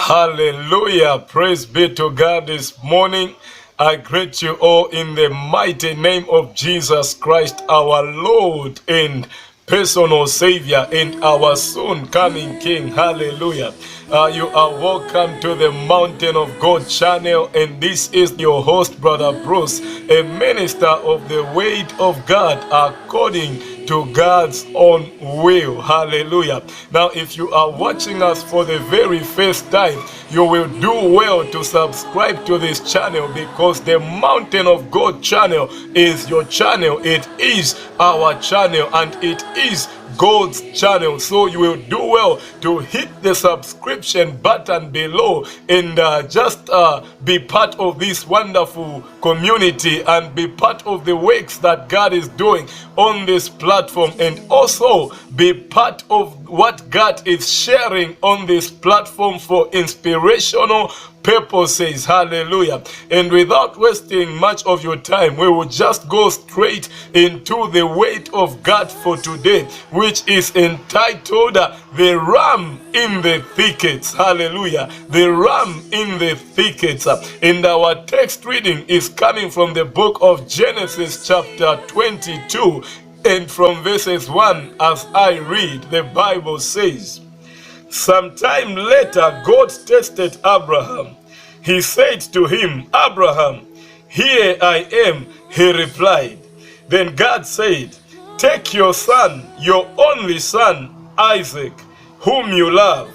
Hallelujah. Praise be to God this morning. I greet you all in the mighty name of Jesus Christ, our Lord and personal Savior and our soon coming King. Hallelujah. You are welcome to the Mountain of God channel, and this is your host, Brother Bruce, a minister of the Word of God according to God's own will. Hallelujah. Now, if you are watching us for the very first time, you will do well to subscribe to this channel, because the Mountain of God channel is your channel. It is our channel, and it is God's channel. So you will do well to hit the subscription button below and just be part of this wonderful community and be part of the works that God is doing on this platform, and also be part of what God is sharing on this platform for inspirational purposes. Hallelujah. And without wasting much of your time, we will just go straight into the word of God for today, which is entitled The Ram in the Thickets. Hallelujah. The Ram in the Thickets. And our text reading is coming from the book of Genesis chapter 22, and from verses 1 as I read. The Bible says, "Sometime later, God tested Abraham. He said to him, 'Abraham.' 'Here I am,' he replied. Then God said, 'Take your son, your only son, Isaac, whom you love,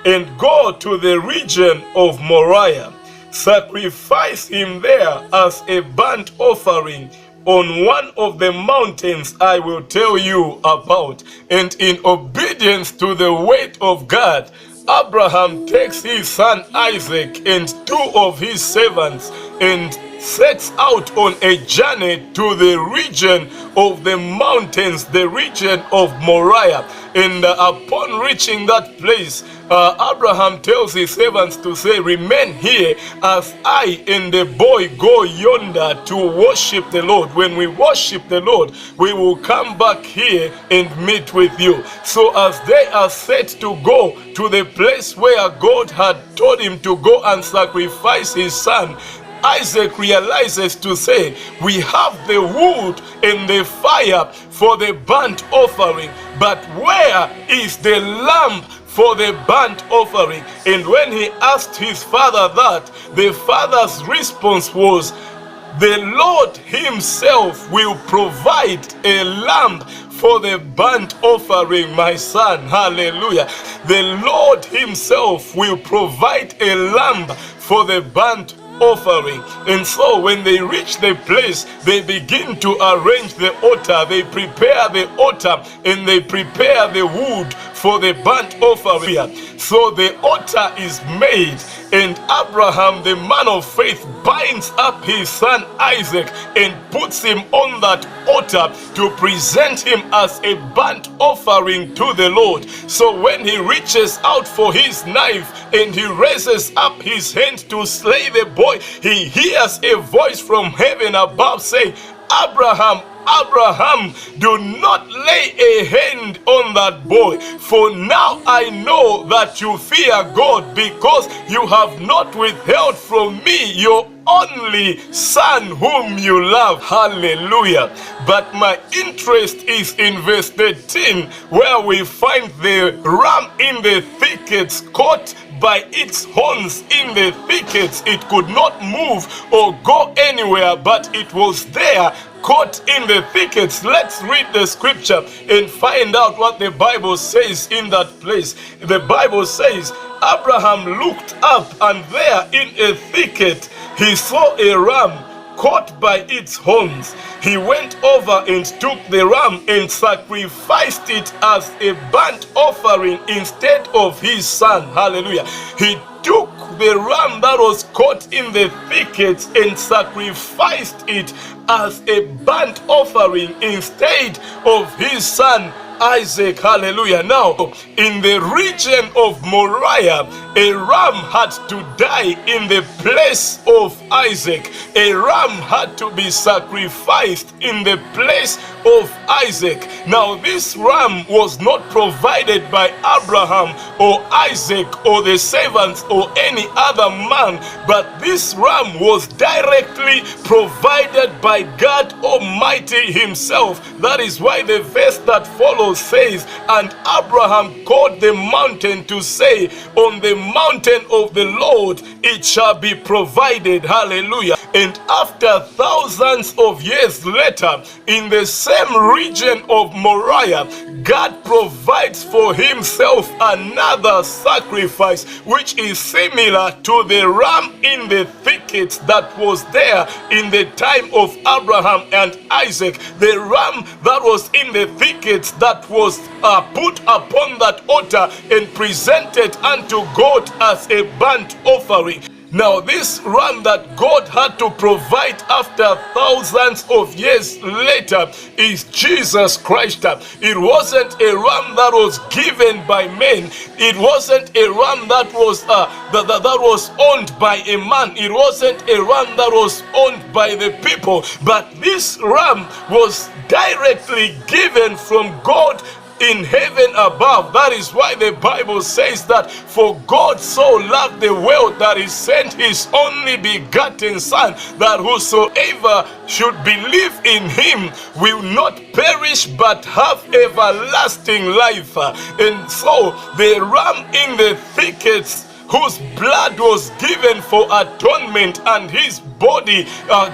and go to the region of Moriah. Sacrifice him there as a burnt offering on one of the mountains I will tell you about.' And in obedience to the word of God, Abraham takes his son Isaac and two of his servants and sets out on a journey to the region of the mountains, the region of Moriah. And upon reaching that place, Abraham tells his servants to say, 'Remain here as I and the boy go yonder to worship the Lord. When we worship the Lord, we will come back here and meet with you.' So as they are set to go to the place where God had told him to go and sacrifice his son, Isaac realizes to say, 'We have the wood and the fire for the burnt offering, but where is the lamb for the burnt offering?' And when he asked his father that, the father's response was, 'The Lord himself will provide a lamb for the burnt offering, my son.'" Hallelujah. The Lord himself will provide a lamb for the burnt offering. And so when they reach the place, they begin to arrange the altar. They prepare the altar and they prepare the wood for the burnt offering. So the altar is made, and Abraham, the man of faith, binds up his son Isaac and puts him on that altar to present him as a burnt offering to the Lord. So when he reaches out for his knife and he raises up his hand to slay the boy, he hears a voice from heaven above saying, "Abraham, Abraham, do not lay a hand on that boy, for now I know that you fear God, because you have not withheld from me your only son whom you love." Hallelujah. But my interest is in verse 13, where we find the ram in the thickets, caught by its horns in the thickets. It could not move or go anywhere, but it was there, caught in the thickets. Let's read the scripture and find out what the Bible says in that place. The Bible says, "Abraham looked up, and there in a thicket he saw a ram caught by its horns. He went over and took the ram and sacrificed it as a burnt offering instead of his son." Hallelujah. He took the ram that was caught in the thickets and sacrificed it as a burnt offering instead of his son Isaac. Hallelujah. Now, in the region of Moriah, a ram had to die in the place of Isaac. A ram had to be sacrificed in the place of Isaac. Now, this ram was not provided by Abraham or Isaac or the servants or any other man, but this ram was directly provided by God Almighty himself. That is why the verse that follows says, and Abraham called the mountain to say, on the mountain of the Lord it shall be provided. Hallelujah. And after thousands of years later, in the same region of Moriah, God provides for himself another sacrifice, which is similar to the ram in the thickets that was there in the time of Abraham and Isaac. The ram that was in the thickets that was put upon that altar and presented unto God as a burnt offering. Now, this ram that God had to provide after thousands of years later is Jesus Christ. It wasn't a ram that was given by men. It wasn't a ram that was owned by a man. It wasn't a ram that was owned by the people. But this ram was directly given from God in heaven above. That is why the Bible says that for God so loved the world that he sent his only begotten Son, that whosoever should believe in him will not perish but have everlasting life. And so the ram in the thickets, whose blood was given for atonement and his body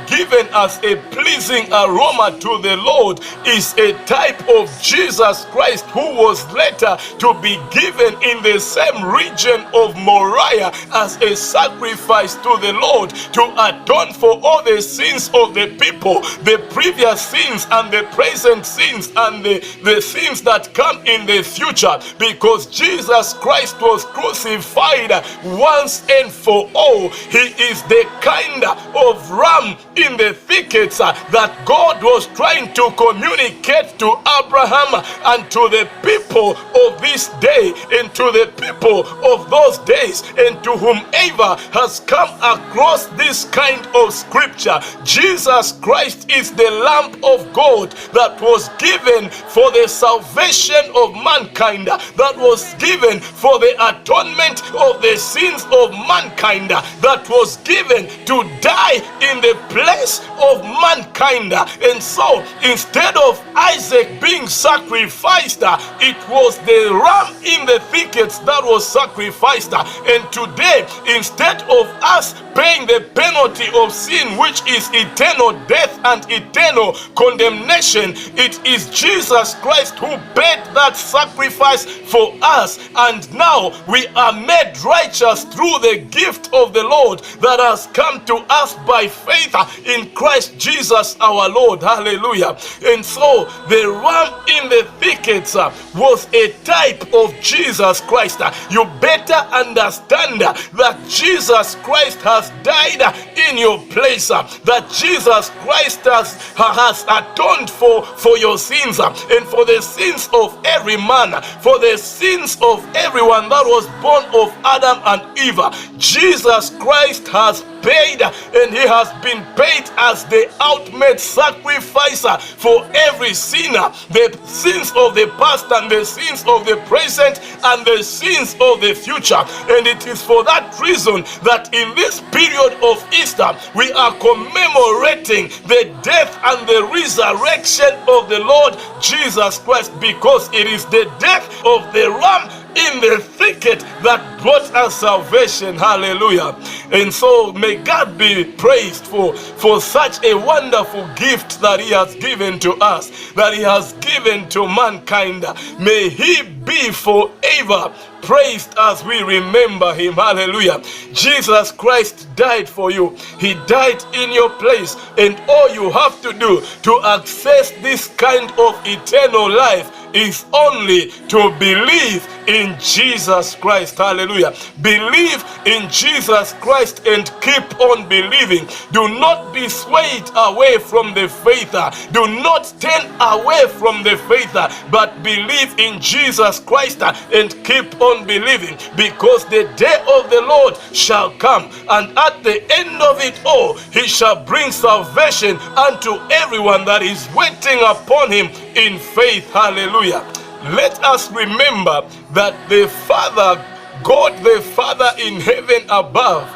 given as a pleasing aroma to the Lord, is a type of Jesus Christ, who was later to be given in the same region of Moriah as a sacrifice to the Lord to atone for all the sins of the people, the previous sins and the present sins and the sins that come in the future, because Jesus Christ was crucified once and for all. He is the kind of ram in the thickets that God was trying to communicate to Abraham and to the people of this day and to the people of those days, and to whomever has come across this kind of scripture. Jesus Christ is the Lamb of God that was given for the salvation of mankind, that was given for the atonement of the sins of mankind, that was given to die in the place of mankind. And so instead of Isaac being sacrificed, it was the ram in the thickets that was sacrificed. And today, instead of us paying the penalty of sin, which is eternal death and eternal condemnation, it is Jesus Christ who paid that sacrifice for us, and now we are made righteous through the gift of the Lord that has come to us by faith in Christ Jesus our Lord. Hallelujah. And so the ram in the thickets was a type of Jesus Christ. You better understand that Jesus Christ has died in your place, that Jesus Christ has atoned for your sins and for the sins of every man, for the sins of everyone that was born of Adam and Eve. Jesus Christ has paid, and he has been paid as the ultimate sacrifice for every sinner, the sins of the past and the sins of the present and the sins of the future. And it is for that reason that in this period of Easter we are commemorating the death and the resurrection of the Lord Jesus Christ, because it is the death of the ram in the thicket that brought us salvation. Hallelujah. And so may God be praised for such a wonderful gift that he has given to us, that he has given to mankind. May he be forever praised as we remember him. Hallelujah. Jesus Christ died for you. He died in your place, and all you have to do to access this kind of eternal life is only to believe in Jesus Christ. Hallelujah. Believe in Jesus Christ and keep on believing. Do not be swayed away from the faith. Do not turn away from the faith, but believe in Jesus Christ and keep on believing, because the day of the Lord shall come, and at the end of it all, he shall bring salvation unto everyone that is waiting upon him in faith. Hallelujah. Let us remember that the Father, God the Father in heaven above,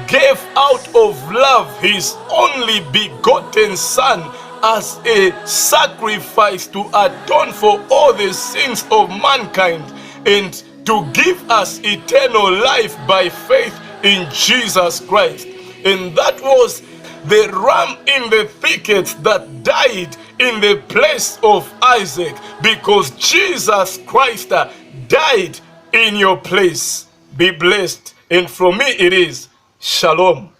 gave out of love his only begotten Son as a sacrifice to atone for all the sins of mankind and to give us eternal life by faith in Jesus Christ. And that was the ram in the thicket that died in the place of Isaac, because Jesus Christ died in your place. Be blessed. And from me it is Shalom.